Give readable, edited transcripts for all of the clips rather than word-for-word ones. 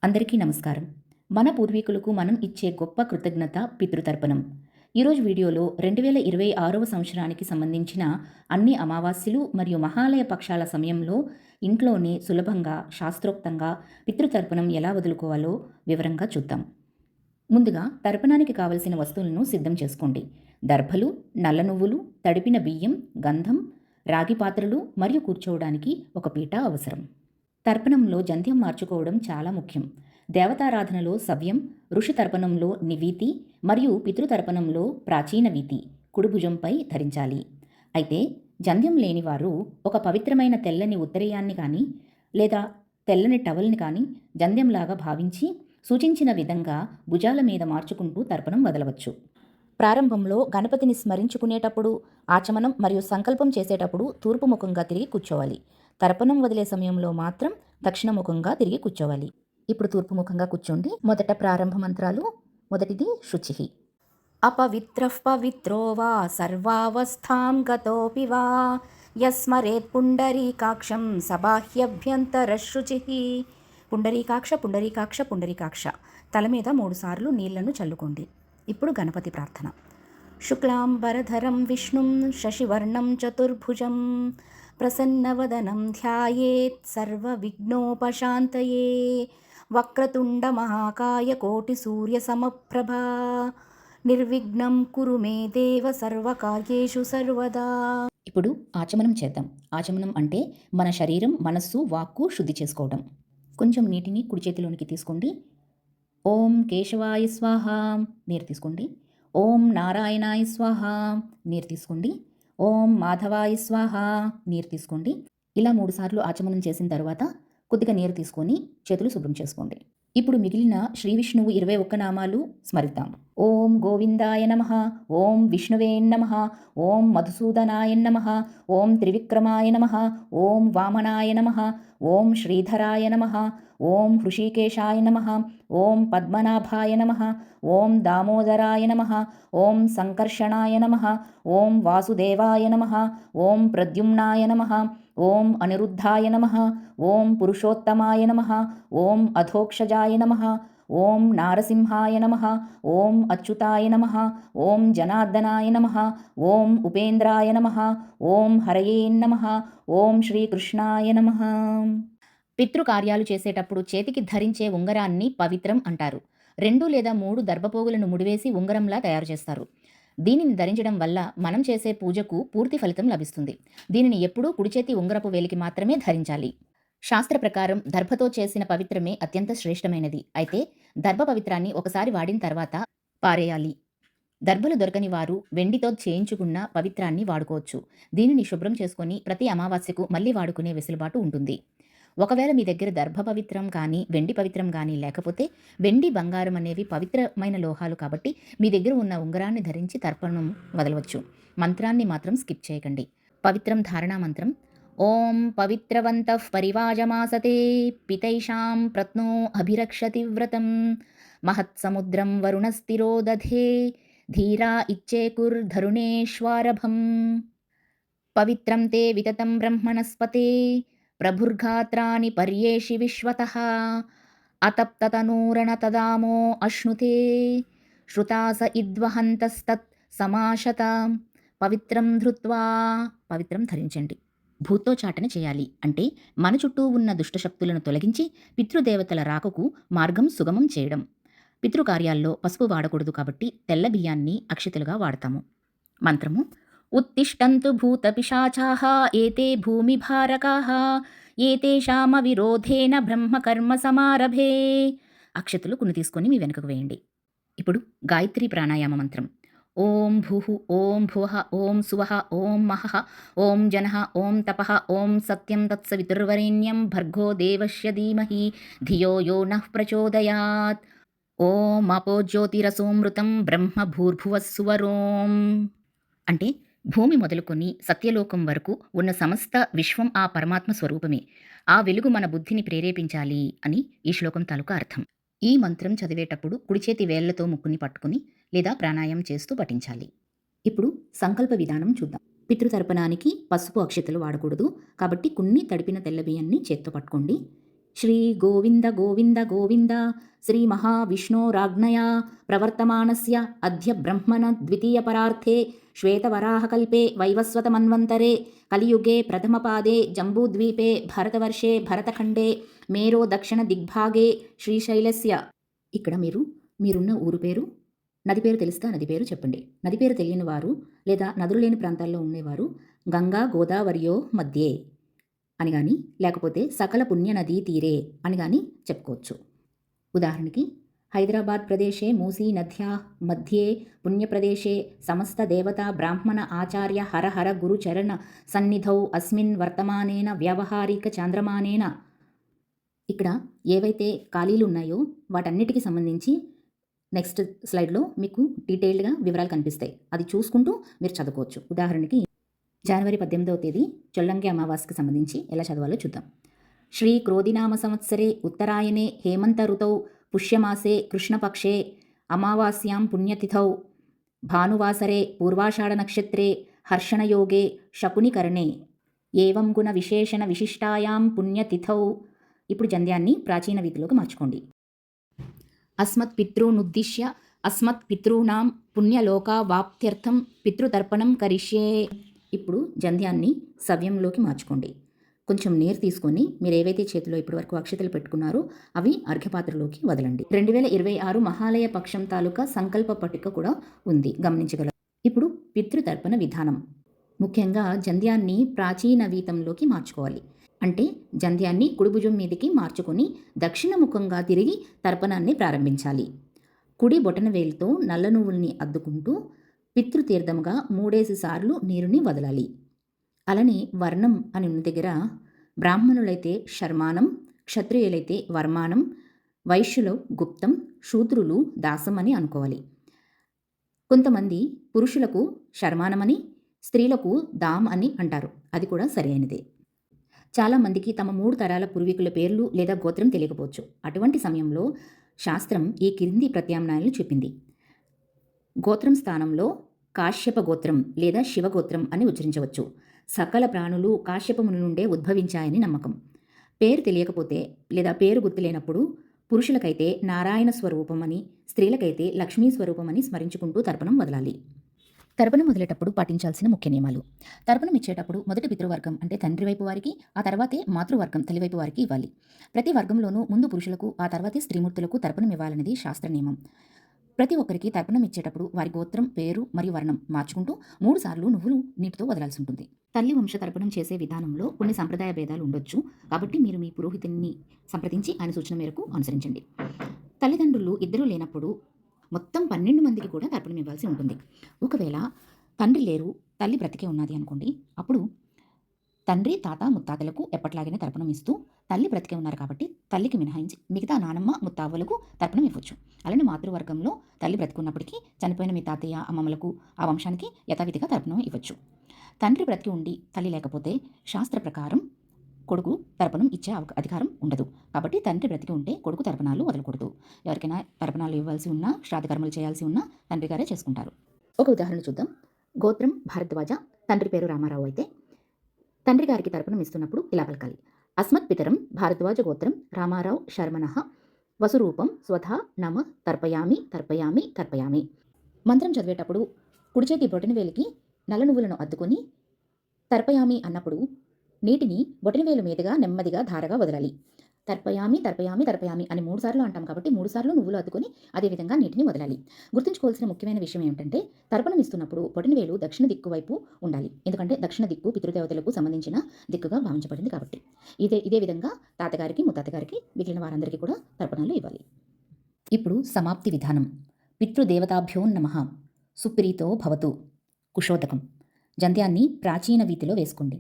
అందరికీ నమస్కారం. మన పూర్వీకులకు మనం ఇచ్చే గొప్ప కృతజ్ఞత పితృతర్పణం. ఈరోజు వీడియోలో 2026వ సంవత్సరానికి సంబంధించిన అన్ని అమావాస్యలు మరియు మహాలయ పక్షాల సమయంలో ఇంట్లోనే సులభంగా, శాస్త్రోక్తంగా పితృతర్పణం ఎలా వదులుకోవాలో వివరంగా చూద్దాం. ముందుగా తర్పణానికి కావలసిన వస్తువులను సిద్ధం చేసుకోండి. దర్భలు, నల్ల నువ్వులు, తడిపిన బియ్యం, గంధం, రాగి పాత్రలు మరియు కూర్చోవడానికి ఒక పీట అవసరం. తర్పణంలో జంధ్యం మార్చుకోవడం చాలా ముఖ్యం. దేవతారాధనలో సవ్యం, ఋషి తర్పణంలో నివీతి మరియు పితృతర్పణంలో ప్రాచీన వీతి కుడిభుజంపై ధరించాలి. అయితే జంధ్యం లేనివారు ఒక పవిత్రమైన తెల్లని ఉత్తరీయాన్ని కానీ లేదా తెల్లని టవల్ని కానీ జంధ్యంలాగా భావించి సూచించిన విధంగా భుజాల మీద మార్చుకుంటూ తర్పణం వదలవచ్చు. ప్రారంభంలో గణపతిని స్మరించుకునేటప్పుడు, ఆచమనం మరియు సంకల్పం చేసేటప్పుడు తూర్పు ముఖంగా తిరిగి కూర్చోవాలి. తర్పణం వదిలే సమయంలో మాత్రం దక్షిణముఖంగా తిరిగి కూర్చోవాలి. ఇప్పుడు తూర్పు ముఖంగా కూర్చోండి. మొదట ప్రారంభ మంత్రాలు. మొదటిది శుచిః. అపవిత్రః పవిత్రో వా సర్వావస్థాం గతోపి వా యస్మరేత్ పుండరీకాక్షం సబాహ్యభ్యంతరశుచిః. పుండరీకాక్ష పుండరీకాక్ష పుండరీకాక్ష. తల మీద 3 సార్లు నీళ్లను చల్లుకోండి. ఇప్పుడు గణపతి ప్రార్థన. శుక్లాంబరధరం విష్ణుం శశివర్ణం చతుర్భుజం ప్రసన్నవదనం ధ్యాయేత్ సర్వవిఘ్నోపశాంతయే వక్రతుండ మహాకాయ కోటి సూర్య సమప్రభా నిర్విఘ్నం కురు మే దేవ సర్వకార్యేషు సర్వదా. ఇప్పుడు ఆచమనం చేద్దాం. ఆచమనం అంటే మన శరీరం, మనస్సు, వాక్కు శుద్ధి చేసుకోవడం. కొంచెం నీటిని కుడి చేతిలోనికి తీసుకోండి. ఓం కేశవాయ స్వాహ నీరు తీసుకోండి. ఓం నారాయణాయ స్వాహ నీరు తీసుకోండి. ఓం మాధవాయ స్వాహ నీరు తీసుకోండి. ఇలా 3 సార్లు ఆచమనం చేసిన తర్వాత కొద్దిగా నీరు తీసుకొని చేతులు శుభ్రం చేసుకోండి. ఇప్పుడు మిగిలిన శ్రీ విష్ణువు 21 నామాలు స్మరిద్దాం. ఓం గోవిందాయ నమః, ఓం విష్ణువే నమః, ఓం మధుసూదనాయ నమః, ఓం త్రివిక్రమాయ నమః, ఓం వామనాయ నమః, ఓం శ్రీధరాయ నమః, ఓం హృషికేశాయ నమః, ఓం పద్మనాభాయ నమః, ఓం దామోదరాయ నమః, ఓం సంకర్షణాయ నమః, ఓం వాసుదేవాయ నమః, ఓం ప్రద్యుమ్నాయ నమః, ఓం అనిరుద్ధాయ నమః, ఓం పురుషోత్తమాయ నమః, ఓం అధోక్షజాయ నమః, ఓం నారసింహాయ నమః, ఓం అచ్యుతాయ నమః, ఓం జనార్దనాయ నమః, ఓం ఉపేంద్రాయ నమః, ఓం హరయే నమః, ఓం శ్రీకృష్ణాయ నమః. పితృకార్యాలు చేసేటప్పుడు చేతికి ధరించే ఉంగరాన్ని పవిత్రం అంటారు. 2 లేదా 3 దర్భపోగులను ముడివేసి ఉంగరంలా తయారు చేస్తారు. దీనిని ధరించడం వల్ల మనం చేసే పూజకు పూర్తి ఫలితం లభిస్తుంది. దీనిని ఎప్పుడూ కుడిచేతి ఉంగరపు వేలికి మాత్రమే ధరించాలి. శాస్త్ర ప్రకారం దర్భతో చేసిన పవిత్రమే అత్యంత శ్రేష్టమైనది. అయితే దర్భ పవిత్రాన్ని ఒకసారి వాడిన తర్వాత పారేయాలి. దర్భలు దొరకని వారు వెండితో చేయించుకున్న పవిత్రాన్ని వాడుకోవచ్చు. దీనిని శుభ్రం చేసుకొని ప్రతి అమావాస్యకు మళ్ళీ వాడుకునే వెసులుబాటు ఉంటుంది. ఒకవేళ మీ దగ్గర దర్భ పవిత్రం కానీ వెండి పవిత్రం కానీ లేకపోతే, వెండి, బంగారం అనేవి పవిత్రమైన లోహాలు కాబట్టి మీ దగ్గర ఉన్న ఉంగరాన్ని ధరించి తర్పణం వదలవచ్చు. మంత్రాన్ని మాత్రం స్కిప్ చేయకండి. పవిత్రం ధారణా మంత్రం. ఓం పవిత్రవంతః పరివాజమాసతే పితైషాం ప్రత్నో అభిరక్షతి వ్రతం మహత్సముద్రం వరుణస్థిరో దధే ధీరా ఇచ్చేకుర్ధరుణేశ్వారభం పవిత్రం తే వితతం బ్రహ్మణస్పతే ప్రభుర్గాత్రాని పర్యేషి విశ్వతః అతప్తతనూరణ తదామో అశ్నుతే శ్రుతాస ఇద్వహంతస్తత్ సమాశత. పవిత్రం ధృత్వా. పవిత్రం ధరించండి. భూతో చాటన చేయాలి. అంటే మన చుట్టూ ఉన్న దుష్టశక్తులను తొలగించి పితృదేవతల రాకకు మార్గం సుగమం చేయడం. పితృకార్యాల్లో పసుపు వాడకూడదు కాబట్టి తెల్ల బియ్యాన్ని అక్షితలుగా వాడతాము. మంత్రము. ఉత్తిష్టంతు భూతపిశాచాః ఏతే భూమిభారకాః ఏతేషామవిరోధేన బ్రహ్మకర్మ సమారభే. అక్షతులు కొన్ని తీసుకొని మీ వెనుకకు వేయండి. ఇప్పుడు గాయత్రి ప్రాణాయామ మంత్రం. ఓం భూః, ఓం భువః, ఓం సువః, ఓం మహః, ఓం జనః, ఓం తపః, ఓం సత్యం తత్సవితుర్వరేణ్యం భర్గో దేవస్య ధీమహి ధియో యో నః ప్రచోదయాత్. ఓం అపో జ్యోతిరసోమృతం బ్రహ్మ భూర్భువస్సువరోం. అంటే భూమి మొదలుకొని సత్యలోకం వరకు ఉన్న సమస్త విశ్వం ఆ పరమాత్మ స్వరూపమే. ఆ వెలుగు మన బుద్ధిని ప్రేరేపించాలి అని ఈ శ్లోకం తాలూకా అర్థం. ఈ మంత్రం చదివేటప్పుడు కుడిచేతి వేళ్లతో ముక్కుని పట్టుకుని లేదా ప్రాణాయామం చేస్తూ పఠించాలి. ఇప్పుడు సంకల్ప విధానం చూద్దాం. పితృతర్పణానికి పసుపు అక్షతలు వాడకూడదు కాబట్టి కొన్ని తడిపిన తెల్ల బియ్యాన్ని చేత్తో పట్టుకోండి. శ్రీ గోవింద గోవింద గోవింద శ్రీ మహావిష్ణోరాజ్ఞయా ప్రవర్తమానస్య అద్య బ్రహ్మణ ద్వితీయపరార్థే శ్వేతవరాహకల్పే వైవస్వతమన్వంతరే కలియుగే ప్రథమపాదే జంబూద్వీపే భరతవర్షే భరతఖండే మేరో దక్షిణ దిగ్భాగే శ్రీశైలస్య. ఇక్కడ మీరున్న ఊరు పేరు, నది పేరు తెలిస్తే నది పేరు చెప్పండి. నది పేరు తెలియని వారు లేదా నదులు లేని ప్రాంతాల్లో ఉండేవారు గంగా గోదావరియో మధ్యే అని కానీ, లేకపోతే సకల పుణ్య నదీ తీరే అని కానీ చెప్పుకోవచ్చు. ఉదాహరణకి హైదరాబాద్ ప్రదేశే మూసీ నద్యా మధ్యే పుణ్యప్రదేశే సమస్త దేవతా బ్రాహ్మణ ఆచార్య హర హర గురు చరణ సన్నిధౌ అస్మిన్ వర్తమానేన వ్యావహారిక చాంద్రమానేన. ఇక్కడ ఏవైతే ఖాళీలు ఉన్నాయో వాటన్నిటికీ సంబంధించి నెక్స్ట్ స్లైడ్లో మీకు డీటెయిల్డ్గా వివరాలు కనిపిస్తాయి. అది చూసుకుంటూ మీరు చదువుకోవచ్చు. ఉదాహరణకి జనవరి 18వ తేదీ చొల్లంగి అమావాస్యకి సంబంధించి ఎలా చదవాలో చూద్దాం. శ్రీ క్రోధినామ సంవత్సరే ఉత్తరాయణే హేమంత ఋతౌ పుష్యమాసే కృష్ణపక్షే అమావాస్యాం పుణ్యతిథౌ భానువాసరే పూర్వాషాఢ నక్షత్రే హర్షణయోగే శకునికరణే ఏవం గుణ విశేషణ విశిష్టాయాం పుణ్యతిథౌ. ఇప్పుడు జంధ్యాన్ని ప్రాచీన వీధిలోకి మార్చుకోండి. అస్మత్ పితॄనుద్దిశ్య అస్మత్ పితॄనాం పుణ్యలోకావాప్త్యర్థం పితృతర్పణం కరిష్యే. ఇప్పుడు జంధ్యాన్ని సవ్యంలోకి మార్చుకోండి. కొంచెం నీరు తీసుకొని మీరు ఏవైతే చేతిలో ఇప్పటివరకు అక్షతలు పెట్టుకున్నారో అవి అర్ఘ్యపాత్రలోకి వదలండి. 2026 మహాలయ పక్షం తాలూకా సంకల్ప పట్టిక కూడా ఉంది, గమనించగలరు. ఇప్పుడు పితృతర్పణ విధానం. ముఖ్యంగా జంధ్యాన్ని ప్రాచీన వీతంలోకి మార్చుకోవాలి. అంటే జంధ్యాన్ని కుడిభుజం మీదకి మార్చుకొని దక్షిణముఖంగా తిరిగి తర్పణాన్ని ప్రారంభించాలి. కుడి బొటన వేలుతో నల్ల నువ్వుల్ని అద్దుకుంటూ పితృతీర్థముగా 3 సార్లు నీరుని వదలాలి. అలానే వర్ణం అని ఉన్న దగ్గర బ్రాహ్మణులైతే శర్మానం, క్షత్రియులైతే వర్మానం, వైశ్యులు గుప్తం, శూద్రులు దాసం అని అనుకోవాలి. కొంతమంది పురుషులకు శర్మానమని, స్త్రీలకు దామ్ అని అంటారు. అది కూడా సరైనదే. చాలామందికి తమ 3 తరాల పూర్వీకుల పేర్లు లేదా గోత్రం తెలియకపోవచ్చు. అటువంటి సమయంలో శాస్త్రం ఈ క్రింది ప్రత్యామ్నాయాలను చెప్పింది. గోత్రం స్థానంలో కాశ్యప గోత్రం లేదా శివగోత్రం అని ఉచ్చరించవచ్చు. సకల ప్రాణులు కాశ్యపముని నుండే ఉద్భవించాయని నమ్మకం. పేరు తెలియకపోతే లేదా పేరు గుర్తులేనప్పుడు పురుషులకైతే నారాయణ స్వరూపమని, స్త్రీలకైతే లక్ష్మీ స్వరూపమని స్మరించుకుంటూ తర్పణం వదలాలి. తర్పణం వదిలేటప్పుడు పాటించాల్సిన ముఖ్య నియమాలు. తర్పణం ఇచ్చేటప్పుడు మొదటి పితృవర్గం అంటే తండ్రి వైపు వారికి, ఆ తర్వాతే మాతృవర్గం తల్లివైపు వారికి ఇవ్వాలి. ప్రతి వర్గంలోనూ ముందు పురుషులకు, ఆ తర్వాతే స్త్రీమూర్తులకు తర్పణం ఇవ్వాలనేది శాస్త్ర నియమం. ప్రతి ఒక్కరికి తర్పణం ఇచ్చేటప్పుడు వారి గోత్రం, పేరు మరియు వర్ణం మార్చుకుంటూ 3 సార్లు నువ్వులు నీటితో వదలాల్సి ఉంటుంది. తల్లి వంశ తర్పణం చేసే విధానంలో కొన్ని సంప్రదాయ భేదాలు ఉండొచ్చు. కాబట్టి మీరు మీ పురోహితుని సంప్రదించి ఆయన సూచన మేరకు అనుసరించండి. తల్లిదండ్రులు ఇద్దరూ లేనప్పుడు మొత్తం 12 మందికి కూడా తర్పణం ఇవ్వాల్సి ఉంటుంది. ఒకవేళ తండ్రి లేరు, తల్లి బ్రతికే ఉన్నది అనుకోండి, అప్పుడు తండ్రి, తాత, ముత్తాతలకు ఎప్పట్లాగానే తర్పణం ఇస్తూ, తల్లి బ్రతికే ఉన్నారు కాబట్టి తల్లికి మినహాయించి మిగతా నానమ్మ, ముత్తావ్వలకు తర్పణం ఇవ్వచ్చు. అలానే మాతృవర్గంలో తల్లి బ్రతికున్నప్పటికీ చనిపోయిన మీ తాతయ్య, అమ్మమ్మలకు, ఆ వంశానికి యథావిధిగా తర్పణం ఇవ్వచ్చు. తండ్రి బ్రతికి ఉండి తల్లి లేకపోతే శాస్త్ర ప్రకారం కొడుకు తర్పణం ఇచ్చే అధికారం ఉండదు. కాబట్టి తండ్రి బ్రతికి ఉంటే కొడుకు తర్పణాలు వదలకూడదు. ఎవరికైనా తర్పణాలు ఇవ్వాల్సి ఉన్నా, శ్రాద్ధకర్మలు చేయాల్సి ఉన్నా తండ్రి గారే చేసుకుంటారు. ఒక ఉదాహరణ చూద్దాం. గోత్రం భారద్వాజ, తండ్రి పేరు రామారావు అయితే తండ్రి గారికి తర్పణం ఇస్తున్నప్పుడు ఇలా పలకాలి. అస్మత్ పితరం భారద్వాజ గోత్రం రామారావు శర్మణః వసురూపం స్వధా నమ తర్పయామి తర్పయామి తర్పయామి. మంత్రం చదివేటప్పుడు కుడి చేతి బొటనవేలికి నల్ల నువ్వులను అద్దుకొని తర్పయామి అన్నప్పుడు నీటిని బొటనవేలు మీదుగా నెమ్మదిగా ధారగా వదలాలి. తర్పయామి తర్పయామి తర్పయామి అని 3 సార్లు అంటాం కాబట్టి 3 సార్లు నువ్వులు అద్దుకొని అదేవిధంగా నీటిని వదలాలి. గుర్తుంచుకోవాల్సిన ముఖ్యమైన విషయం ఏమిటంటే తర్పణం ఇస్తున్నప్పుడు బొటనవేలు దక్షిణ దిక్కు వైపు ఉండాలి. ఎందుకంటే దక్షిణ దిక్కు పితృదేవతలకు సంబంధించిన దిక్కుగా భావించబడింది కాబట్టి. ఇదే విధంగా తాతగారికి, ముత్తాతగారికి, మిగిలిన వారందరికీ కూడా తర్పణాలు ఇవ్వాలి. ఇప్పుడు సమాప్తి విధానం. పితృదేవతాభ్యో నమః సుప్రీతో భవతు. కుశోదకం. జంధ్యాన్ని ప్రాచీన వీతిలో వేసుకోండి.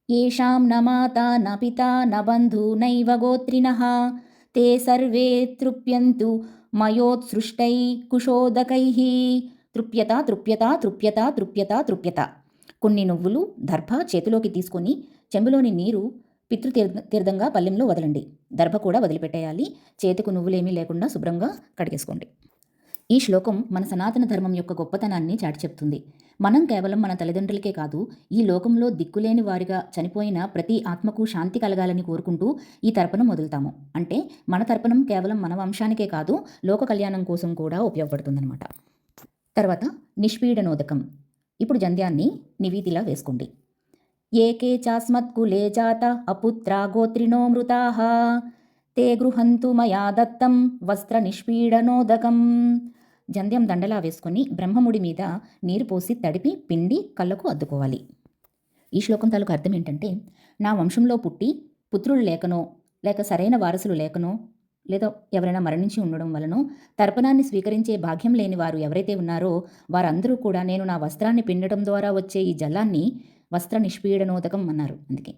येषां न माता न पिता न बन्धु नैव गोत्रिणः ते सर्वे तृप्यन्तु मयोत्सृष्टैः कुशोदकैः. తృప్యత తృప్యత తృప్యత తృప్యత తృప్యత. కొన్ని నువ్వులు దర్భ చేతిలోకి తీసుకొని చెంబులోని నీరు పితృతీర్థంగా పల్లెంలో వదలండి. దర్భ కూడా వదిలిపెట్టేయాలి. చేతికి నువ్వులేమీ లేకుండా శుభ్రంగా కడిగేసుకోండి. ఈ శ్లోకం మన సనాతన ధర్మం యొక్క గొప్పతనాన్ని చాటి చెప్తుంది. మనం కేవలం మన తల్లిదండ్రులకే కాదు, ఈ లోకంలో దిక్కులేని వారిగా చనిపోయిన ప్రతి ఆత్మకు శాంతి కలగాలని కోరుకుంటూ ఈ తర్పణం వదులుతాము. అంటే మన తర్పణం కేవలం మన వంశానికే కాదు, లోక కళ్యాణం కోసం కూడా ఉపయోగపడుతుందన్నమాట. తర్వాత నిష్పీడనోదకం. ఇప్పుడు జంధ్యాన్ని నివీతిలా వేసుకోండి. ఏకే చాస్మత్కులే జాత అపుత్రా గోత్రినో మృతాః తే గృహంతు మయా దత్తం వస్త్ర నిష్పీడనోదకం. జంధ్యం దండలా వేసుకొని బ్రహ్మముడి మీద నీరు పోసి తడిపి పిండి కళ్ళకు అద్దుకోవాలి. ఈ శ్లోకం తాలూకు అర్థం ఏంటంటే, నా వంశంలో పుట్టి పుత్రులు లేకనో, లేక సరైన వారసులు లేకనో, లేదా ఎవరైనా మరణించి ఉండడం వలనో తర్పణాన్ని స్వీకరించే భాగ్యం లేని వారు ఎవరైతే ఉన్నారో వారందరూ కూడా నేను నా వస్త్రాన్ని పిండటం ద్వారా వచ్చే ఈ జలాన్ని వస్త్ర నిష్పీడనోదకం అన్నారు. అందుకే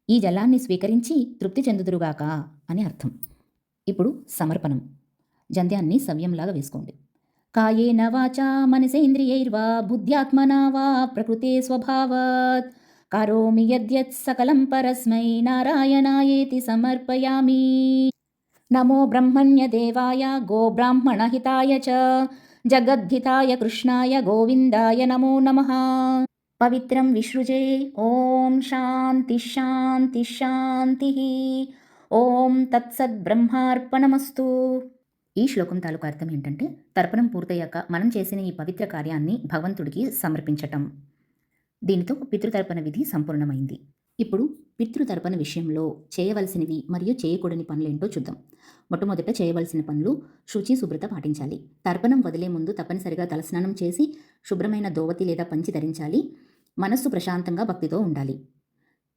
ఈ జలాన్ని స్వీకరించి తృప్తి చెందుదురుగాక అని అర్థం. ఇప్పుడు సమర్పణం. జంధ్యాన్ని సవ్యంలాగా వేసుకోండి. కాయేన వాచా మనసేంద్రియైర్వా బుద్ధ్యాత్మనా వా ప్రకృతే స్వభావాత్ కరోమి యద్యత్ సకలం పరస్మై నారాయణాయేతి సమర్పయామి. నమో బ్రహ్మణ్యదేవాయ గోబ్రాహ్మణహితాయ చ జగద్ధితాయ కృష్ణాయ గోవిందాయ నమో నమః. పవిత్రం విసృజే. ఓం శాంతి శాంతి శాంతి. ఓం తత్సత్ బ్రహ్మార్పణమస్తు. ఈ శ్లోకం తాలూకు అర్థం ఏంటంటే, తర్పణం పూర్తయ్యాక మనం చేసిన ఈ పవిత్ర కార్యాన్ని భగవంతుడికి సమర్పించటం. దీనితో పితృతర్పణ విధి సంపూర్ణమైంది. ఇప్పుడు పితృతర్పణ విషయంలో చేయవలసినవి మరియు చేయకూడని పనులేంటో చూద్దాం. మొట్టమొదట చేయవలసిన పనులు: శుచి శుభ్రత పాటించాలి. తర్పణం వదిలే ముందు తప్పనిసరిగా తలస్నానం చేసి శుభ్రమైన దోవతి లేదా పంచి ధరించాలి. మనస్సు ప్రశాంతంగా భక్తితో ఉండాలి.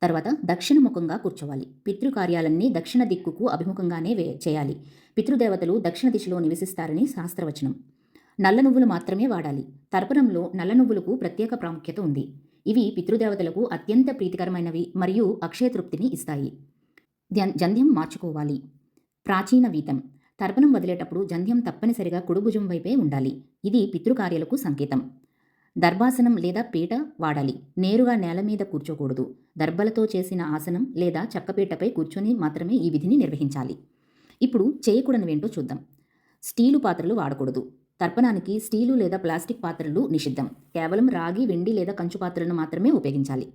తర్వాత దక్షిణముఖంగా కూర్చోవాలి. పితృకార్యాలన్నీ దక్షిణ దిక్కుకు అభిముఖంగానే చేయాలి. పితృదేవతలు దక్షిణ దిశలో నివసిస్తారని శాస్త్రవచనం. నల్ల నువ్వులు మాత్రమే వాడాలి. తర్పణంలో నల్ల నువ్వులకు ప్రత్యేక ప్రాముఖ్యత ఉంది. ఇవి పితృదేవతలకు అత్యంత ప్రీతికరమైనవి మరియు అక్షయతృప్తిని ఇస్తాయి. జంధ్యం మార్చుకోవాలి. ప్రాచీన వీతం. తర్పణం వదిలేటప్పుడు జంధ్యం తప్పనిసరిగా కుడిభుజం వైపే ఉండాలి. ఇది పితృకార్యాలకు సంకేతం. దర్భాసనం లేదా పీట వాడాలి. నేరుగా నేల మీద కూర్చోకూడదు. దర్భలతో చేసిన ఆసనం లేదా చెక్కపీటపై కూర్చొని మాత్రమే ఈ విధిని నిర్వహించాలి. ఇప్పుడు చేయకూడనివేంటో చూద్దాం. స్టీలు పాత్రలు వాడకూడదు. తర్పణానికి స్టీలు లేదా ప్లాస్టిక్ పాత్రలు నిషిద్ధం. కేవలం రాగి, వెండి లేదా కంచు పాత్రలను మాత్రమే ఉపయోగించాలి.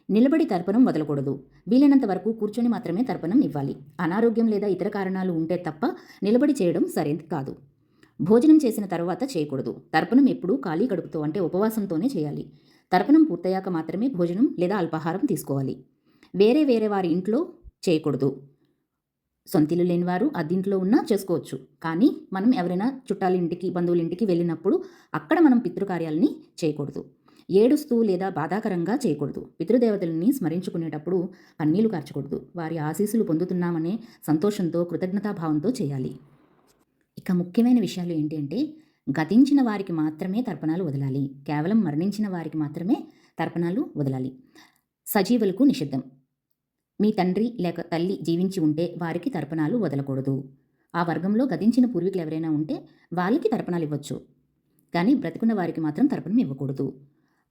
నిలబడి తర్పణం వదలకూడదు. వీలైనంత వరకు కూర్చొని మాత్రమే తర్పణం ఇవ్వాలి. అనారోగ్యం లేదా ఇతర కారణాలు ఉంటే తప్ప నిలబడి చేయడం సరైనది కాదు. భోజనం చేసిన తర్వాత చేయకూడదు. తర్పణం ఎప్పుడూ ఖాళీ కడుపుతో అంటే ఉపవాసంతోనే చేయాలి. తర్పణం పూర్తయ్యాక మాత్రమే భోజనం లేదా అల్పాహారం తీసుకోవాలి. వేరే వారి ఇంట్లో చేయకూడదు. సొంతిల్లు లేనివారు అద్దింట్లో ఉన్నా చేసుకోవచ్చు. కానీ మనం ఎవరైనా చుట్టాల ఇంటికి, బంధువుల ఇంటికి వెళ్ళినప్పుడు అక్కడ మనం పితృకార్యాలని చేయకూడదు. ఏడుస్తూ లేదా బాధాకరంగా చేయకూడదు. పితృదేవతలని స్మరించుకునేటప్పుడు కన్నీళ్లు కార్చకూడదు. వారి ఆశీస్సులు పొందుతున్నామనే సంతోషంతో, కృతజ్ఞతాభావంతో చేయాలి. ఇక ముఖ్యమైన విషయాలు ఏంటి అంటే, గతించిన వారికి మాత్రమే తర్పణాలు వదలాలి. కేవలం మరణించిన వారికి మాత్రమే తర్పణాలు వదలాలి. సజీవులకు నిషిద్ధం. మీ తండ్రి లేక తల్లి జీవించి ఉంటే వారికి తర్పణాలు వదలకూడదు. ఆ వర్గంలో గతించిన పూర్వీకులు ఎవరైనా ఉంటే వాళ్ళకి తర్పణాలు ఇవ్వచ్చు, కానీ బ్రతికున్న వారికి మాత్రం తర్పణం ఇవ్వకూడదు.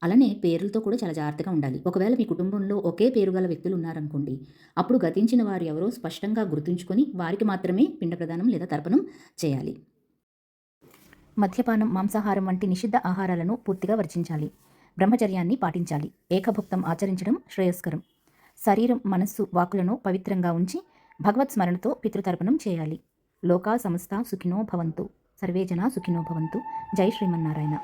అలానే పేర్లతో కూడా చాలా జాగ్రత్తగా ఉండాలి. ఒకవేళ మీ కుటుంబంలో ఒకే పేరు గల వ్యక్తులు ఉన్నారనుకోండి, అప్పుడు గతించిన వారు ఎవరో స్పష్టంగా గుర్తుంచుకొని వారికి మాత్రమే పిండ ప్రదానం లేదా తర్పణం చేయాలి. మద్యపానం, మాంసాహారం వంటి నిషిద్ధ ఆహారాలను పూర్తిగా వర్జించాలి. బ్రహ్మచర్యాన్ని పాటించాలి. ఏకభుక్తం ఆచరించడం శ్రేయస్కరం. శరీరం, మనస్సు, వాకులను పవిత్రంగా ఉంచి భగవత్ స్మరణతో పితృతర్పణం చేయాలి. లోకా సమస్త సుఖినో భవంతు. సర్వే జనా సుఖినో భవంతు. జై శ్రీమన్నారాయణ.